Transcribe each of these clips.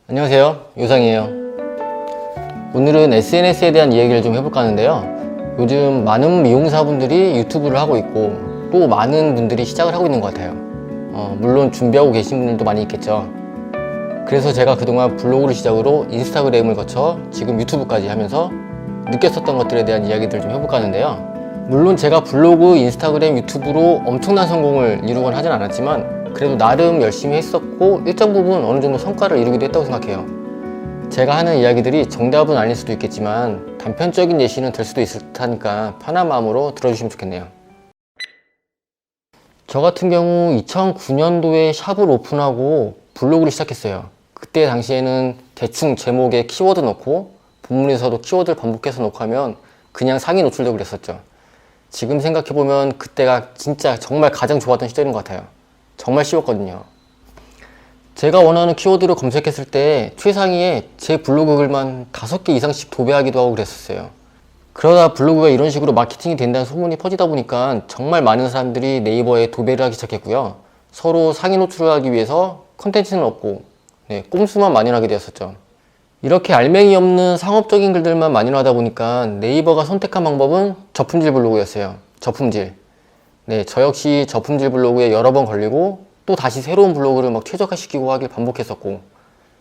안녕하세요, 요상이에요. 오늘은 SNS에 대한 이야기를 좀 해볼까 하는데요. 요즘 많은 미용사분들이 유튜브를 하고 있고 또 많은 분들이 시작을 하고 있는 것 같아요. 물론 준비하고 계신 분들도 많이 있겠죠. 그래서 제가 그동안 블로그를 시작으로 인스타그램을 거쳐 지금 유튜브까지 하면서 느꼈었던 것들에 대한 이야기들을 좀 해볼까 하는데요. 물론 제가 블로그, 인스타그램, 유튜브로 엄청난 성공을 이루곤 하진 않았지만 그래도 나름 열심히 했었고 일정 부분 어느 정도 성과를 이루기도 했다고 생각해요. 제가 하는 이야기들이 정답은 아닐 수도 있겠지만 단편적인 예시는 될 수도 있을 듯하니까 편한 마음으로 들어주시면 좋겠네요. 저 같은 경우 2009년도에 샵을 오픈하고 블로그를 시작했어요. 그때 당시에는 대충 제목에 키워드 넣고 본문에서도 키워드를 반복해서 넣고 하면 그냥 상위 노출되고 그랬었죠. 지금 생각해보면 그때가 진짜 정말 가장 좋았던 시절인 것 같아요. 정말 쉬웠거든요. 제가 원하는 키워드를 검색했을 때 최상위에 제 블로그 글만 5개 이상씩 도배하기도 하고 그랬었어요. 그러다 블로그가 이런 식으로 마케팅이 된다는 소문이 퍼지다 보니까 정말 많은 사람들이 네이버에 도배를 하기 시작했고요. 서로 상위 노출을 하기 위해서 컨텐츠는 없고 꼼수만 만연하게 되었었죠. 이렇게 알맹이 없는 상업적인 글들만 만연하다 보니까 네이버가 선택한 방법은 저품질 블로그였어요. 저품질. 저 역시 저품질 블로그에 여러 번 걸리고 또 다시 새로운 블로그를 막 최적화시키고 하길 반복했었고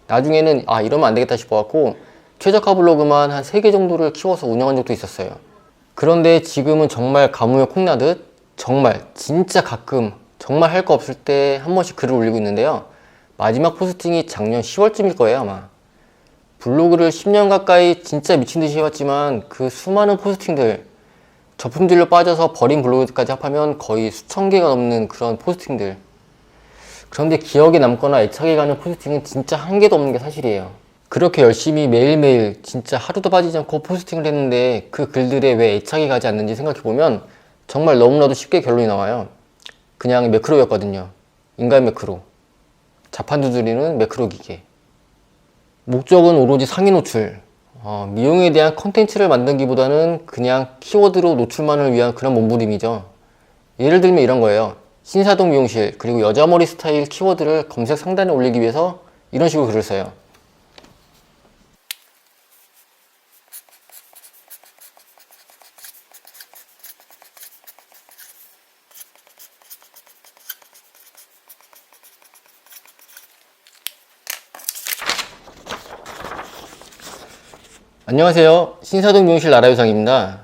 나중에는 이러면 안 되겠다 싶어갖고 최적화 블로그만 한 3개 정도를 키워서 운영한 적도 있었어요. 그런데 지금은 정말 가뭄에 콩나듯 정말 진짜 가끔 정말 할 거 없을 때 한 번씩 글을 올리고 있는데요. 마지막 포스팅이 작년 10월쯤일 거예요 아마. 블로그를 10년 가까이 진짜 미친듯이 해왔지만 그 수많은 포스팅들 저품질로 빠져서 버린 블로그까지 합하면 거의 수천 개가 넘는 그런 포스팅들. 그런데 기억에 남거나 애착이 가는 포스팅은 진짜 한 개도 없는 게 사실이에요. 그렇게 열심히 매일매일 진짜 하루도 빠지지 않고 포스팅을 했는데 그 글들에 왜 애착이 가지 않는지 생각해보면 정말 너무나도 쉽게 결론이 나와요. 그냥 매크로였거든요. 인간 매크로. 자판 두드리는 매크로 기계. 목적은 오로지 상위 노출. 미용에 대한 컨텐츠를 만들기보다는 그냥 키워드로 노출만을 위한 그런 몸부림이죠. 예를 들면 이런 거예요. 신사동 미용실 그리고 여자 머리 스타일 키워드를 검색 상단에 올리기 위해서 이런 식으로 글을 써요. 안녕하세요, 신사동 미용실 나라유상입니다.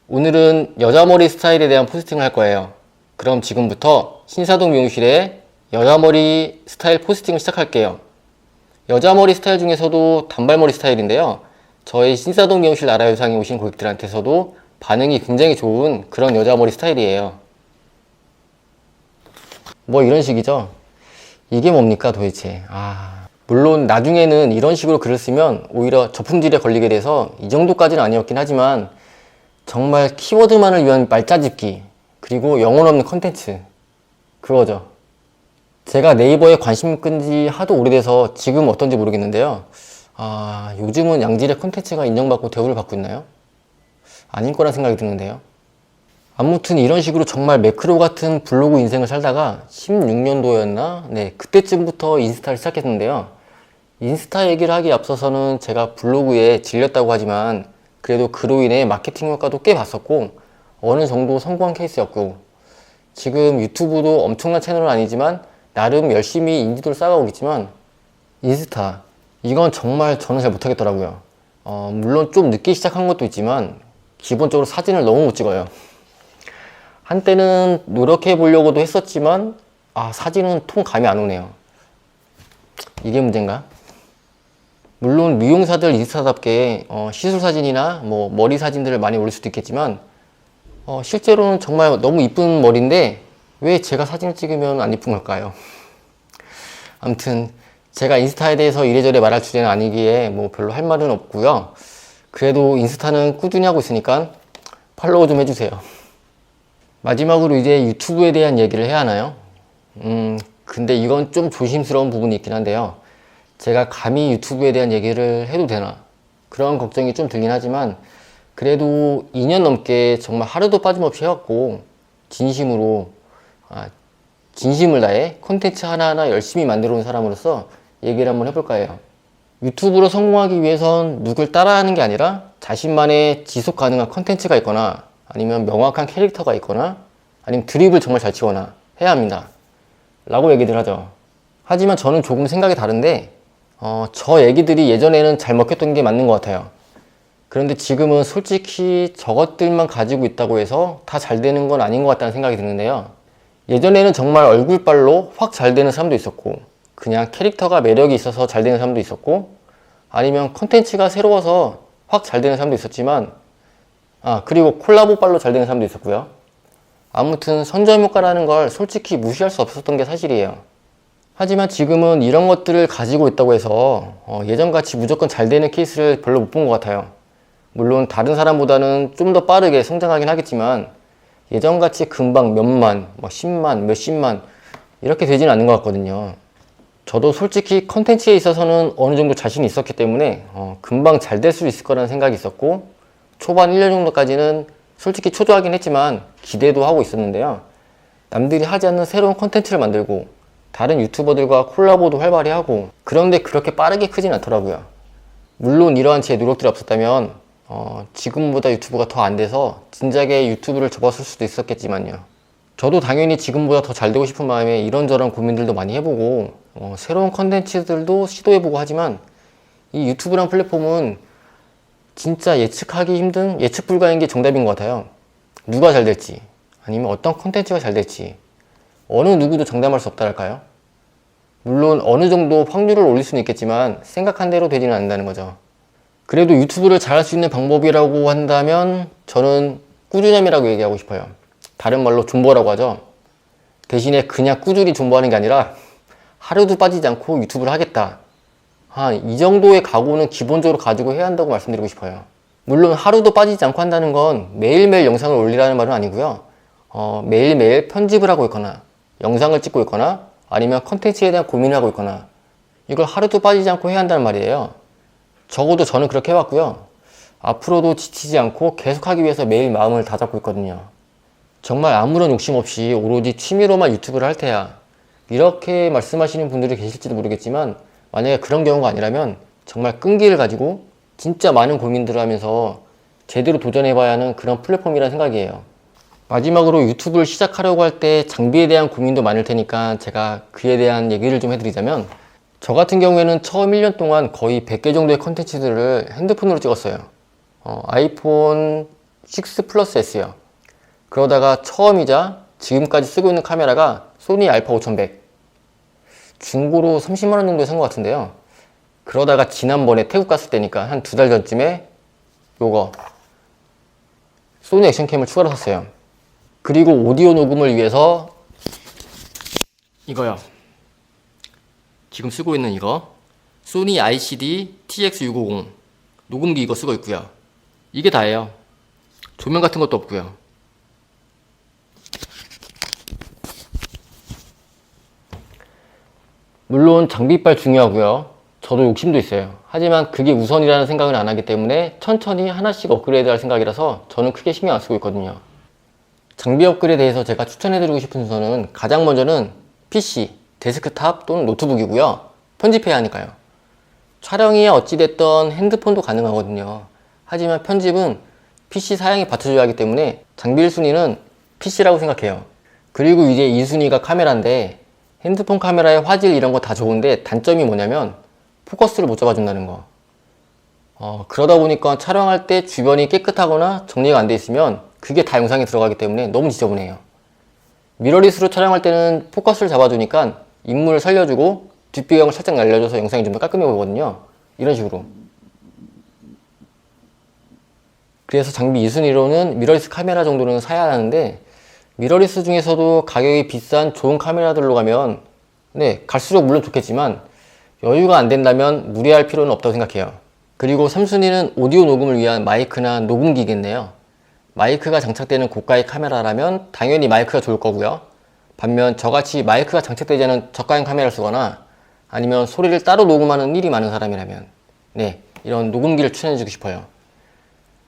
오늘은 여자 머리 스타일에 대한 포스팅을 할 거예요. 그럼 지금부터 신사동 미용실의 여자 머리 스타일 포스팅을 시작할게요. 여자 머리 스타일 중에서도 단발머리 스타일인데요. 저희 신사동 미용실 나라유상에 오신 고객들한테서도 반응이 굉장히 좋은 그런 여자 머리 스타일이에요. 뭐 이런 식이죠. 이게 뭡니까 도대체. 물론 나중에는 이런 식으로 글을 쓰면 오히려 저품질에 걸리게 돼서 이 정도까지는 아니었긴 하지만 정말 키워드만을 위한 말짜집기 그리고 영혼 없는 컨텐츠 그거죠. 제가 네이버에 관심 끈 지 하도 오래돼서 지금 어떤지 모르겠는데요. 요즘은 양질의 컨텐츠가 인정받고 대우를 받고 있나요? 아닐 거란 생각이 드는데요. 아무튼 이런 식으로 정말 매크로 같은 블로그 인생을 살다가 16년도였나? 그때쯤부터 인스타를 시작했는데요. 인스타 얘기를 하기에 앞서서는 제가 블로그에 질렸다고 하지만 그래도 그로 인해 마케팅 효과도 꽤 봤었고 어느 정도 성공한 케이스였고 지금 유튜브도 엄청난 채널은 아니지만 나름 열심히 인지도를 쌓아가고 있지만 인스타 이건 정말 저는 잘 못하겠더라고요. 물론 좀 늦게 시작한 것도 있지만 기본적으로 사진을 너무 못 찍어요. 한때는 노력해 보려고도 했었지만 사진은 통 감이 안 오네요. 이게 문제인가? 물론 미용사들 인스타답게 시술 사진이나 머리 사진들을 많이 올릴 수도 있겠지만 실제로는 정말 너무 이쁜 머리인데 왜 제가 사진을 찍으면 안 이쁜 걸까요? 아무튼 제가 인스타에 대해서 이래저래 말할 주제는 아니기에 별로 할 말은 없고요. 그래도 인스타는 꾸준히 하고 있으니까 팔로우 좀 해주세요. 마지막으로 이제 유튜브에 대한 얘기를 해야 하나요? 근데 이건 좀 조심스러운 부분이 있긴 한데요. 제가 감히 유튜브에 대한 얘기를 해도 되나 그런 걱정이 좀 들긴 하지만 그래도 2년 넘게 정말 하루도 빠짐없이 해왔고 진심으로 진심을 다해 콘텐츠 하나하나 열심히 만들어 온 사람으로서 얘기를 한번 해볼까 해요. 유튜브로 성공하기 위해선 누굴 따라하는 게 아니라 자신만의 지속 가능한 컨텐츠가 있거나 아니면 명확한 캐릭터가 있거나 아니면 드립을 정말 잘 치거나 해야 합니다. 라고 얘기들 하죠. 하지만 저는 조금 생각이 다른데 저 얘기들이 예전에는 잘 먹혔던 게 맞는 것 같아요. 그런데 지금은 솔직히 저것들만 가지고 있다고 해서 다 잘 되는 건 아닌 것 같다는 생각이 드는데요. 예전에는 정말 얼굴빨로 확 잘 되는 사람도 있었고 그냥 캐릭터가 매력이 있어서 잘 되는 사람도 있었고 아니면 컨텐츠가 새로워서 확 잘 되는 사람도 있었지만 그리고 콜라보빨로 잘 되는 사람도 있었고요. 아무튼 선점효과라는 걸 솔직히 무시할 수 없었던 게 사실이에요. 하지만 지금은 이런 것들을 가지고 있다고 해서 예전같이 무조건 잘 되는 케이스를 별로 못 본 것 같아요. 물론 다른 사람보다는 좀 더 빠르게 성장하긴 하겠지만 예전같이 금방 몇만, 10만, 몇십만 이렇게 되지는 않는 것 같거든요. 저도 솔직히 컨텐츠에 있어서는 어느 정도 자신이 있었기 때문에 금방 잘 될 수 있을 거라는 생각이 있었고 초반 1년 정도까지는 솔직히 초조하긴 했지만 기대도 하고 있었는데요. 남들이 하지 않는 새로운 컨텐츠를 만들고 다른 유튜버들과 콜라보도 활발히 하고 그런데 그렇게 빠르게 크진 않더라고요. 물론 이러한 제 노력들이 없었다면 지금보다 유튜브가 더 안 돼서 진작에 유튜브를 접었을 수도 있었겠지만요. 저도 당연히 지금보다 더 잘 되고 싶은 마음에 이런저런 고민들도 많이 해보고 새로운 컨텐츠들도 시도해보고 하지만 이 유튜브란 플랫폼은 진짜 예측하기 힘든 예측 불가인 게 정답인 것 같아요. 누가 잘 될지 아니면 어떤 컨텐츠가 잘 될지 어느 누구도 장담할 수 없다랄까요? 물론 어느 정도 확률을 올릴 수는 있겠지만 생각한 대로 되지는 않는다는 거죠. 그래도 유튜브를 잘할 수 있는 방법이라고 한다면 저는 꾸준함이라고 얘기하고 싶어요. 다른 말로 존버라고 하죠. 대신에 그냥 꾸준히 존버하는 게 아니라 하루도 빠지지 않고 유튜브를 하겠다. 이 정도의 각오는 기본적으로 가지고 해야 한다고 말씀드리고 싶어요. 물론 하루도 빠지지 않고 한다는 건 매일매일 영상을 올리라는 말은 아니고요. 매일매일 편집을 하고 있거나 영상을 찍고 있거나 아니면 컨텐츠에 대한 고민을 하고 있거나 이걸 하루도 빠지지 않고 해야 한다는 말이에요. 적어도 저는 그렇게 해왔고요. 앞으로도 지치지 않고 계속하기 위해서 매일 마음을 다잡고 있거든요. 정말 아무런 욕심 없이 오로지 취미로만 유튜브를 할 테야. 이렇게 말씀하시는 분들이 계실지도 모르겠지만 만약에 그런 경우가 아니라면 정말 끈기를 가지고 진짜 많은 고민들을 하면서 제대로 도전해봐야 하는 그런 플랫폼이라는 생각이에요. 마지막으로 유튜브를 시작하려고 할 때 장비에 대한 고민도 많을 테니까 제가 그에 대한 얘기를 좀 해드리자면 저 같은 경우에는 처음 1년 동안 거의 100개 정도의 컨텐츠들을 핸드폰으로 찍었어요. 아이폰 6 플러스 S요. 그러다가 처음이자 지금까지 쓰고 있는 카메라가 소니 알파 5100 중고로 30만원 정도에 산 것 같은데요. 그러다가 지난번에 태국 갔을 때니까 한 2달 전쯤에 요거 소니 액션캠을 추가로 샀어요. 그리고 오디오 녹음을 위해서 이거요. 지금 쓰고 있는 이거 소니 ICD TX650 녹음기 이거 쓰고 있고요. 이게 다예요. 조명 같은 것도 없고요. 물론 장비빨 중요하고요. 저도 욕심도 있어요. 하지만 그게 우선이라는 생각을 안 하기 때문에 천천히 하나씩 업그레이드 할 생각이라서 저는 크게 신경 안 쓰고 있거든요. 장비 업그레이드에서 제가 추천해드리고 싶은 순서는 가장 먼저는 PC, 데스크탑 또는 노트북이고요. 편집해야 하니까요. 촬영이 어찌됐던 핸드폰도 가능하거든요. 하지만 편집은 PC 사양이 받쳐줘야 하기 때문에 장비 1순위는 PC라고 생각해요. 그리고 이제 2순위가 카메라인데 핸드폰 카메라의 화질 이런 거 다 좋은데 단점이 뭐냐면 포커스를 못 잡아준다는 거. 그러다 보니까 촬영할 때 주변이 깨끗하거나 정리가 안 돼 있으면 그게 다 영상에 들어가기 때문에 너무 지저분해요. 미러리스로 촬영할 때는 포커스를 잡아주니까 인물을 살려주고 뒷배경을 살짝 날려줘서 영상이 좀 더 깔끔해 보이거든요. 이런 식으로. 그래서 장비 2순위로는 미러리스 카메라 정도는 사야 하는데 미러리스 중에서도 가격이 비싼 좋은 카메라들로 가면 갈수록 물론 좋겠지만 여유가 안 된다면 무리할 필요는 없다고 생각해요. 그리고 3순위는 오디오 녹음을 위한 마이크나 녹음기겠네요. 마이크가 장착되는 고가의 카메라라면 당연히 마이크가 좋을 거고요. 반면 저같이 마이크가 장착되지 않은 저가형 카메라를 쓰거나 아니면 소리를 따로 녹음하는 일이 많은 사람이라면 이런 녹음기를 추천해주고 싶어요.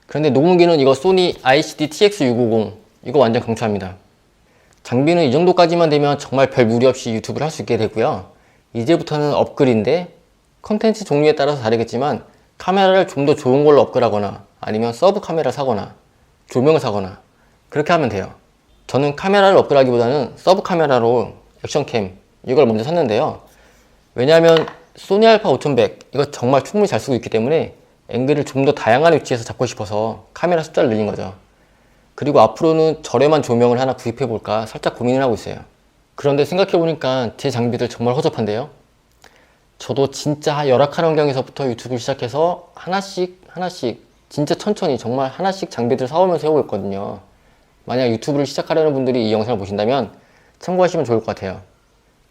그런데 녹음기는 이거 소니 ICD TX650 이거 완전 강추합니다. 장비는 이 정도까지만 되면 정말 별 무리 없이 유튜브를 할 수 있게 되고요. 이제부터는 업글인데 컨텐츠 종류에 따라서 다르겠지만 카메라를 좀 더 좋은 걸로 업글하거나 아니면 서브 카메라 사거나 조명을 사거나 그렇게 하면 돼요. 저는 카메라를 업글하기보다는 서브 카메라로 액션캠 이걸 먼저 샀는데요. 왜냐하면 소니 알파 5100 이거 정말 충분히 잘 쓰고 있기 때문에 앵글을 좀 더 다양한 위치에서 잡고 싶어서 카메라 숫자를 늘린 거죠. 그리고 앞으로는 저렴한 조명을 하나 구입해 볼까 살짝 고민을 하고 있어요. 그런데 생각해보니까 제 장비들 정말 허접한데요. 저도 진짜 열악한 환경에서부터 유튜브를 시작해서 하나씩 진짜 천천히 정말 하나씩 장비들 사오면서 해오고 있거든요. 만약 유튜브를 시작하려는 분들이 이 영상을 보신다면 참고하시면 좋을 것 같아요.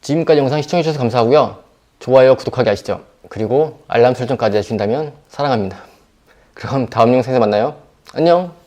지금까지 영상 시청해주셔서 감사하고요. 좋아요, 구독하기 아시죠? 그리고 알람 설정까지 해주신다면 사랑합니다. 그럼 다음 영상에서 만나요. 안녕!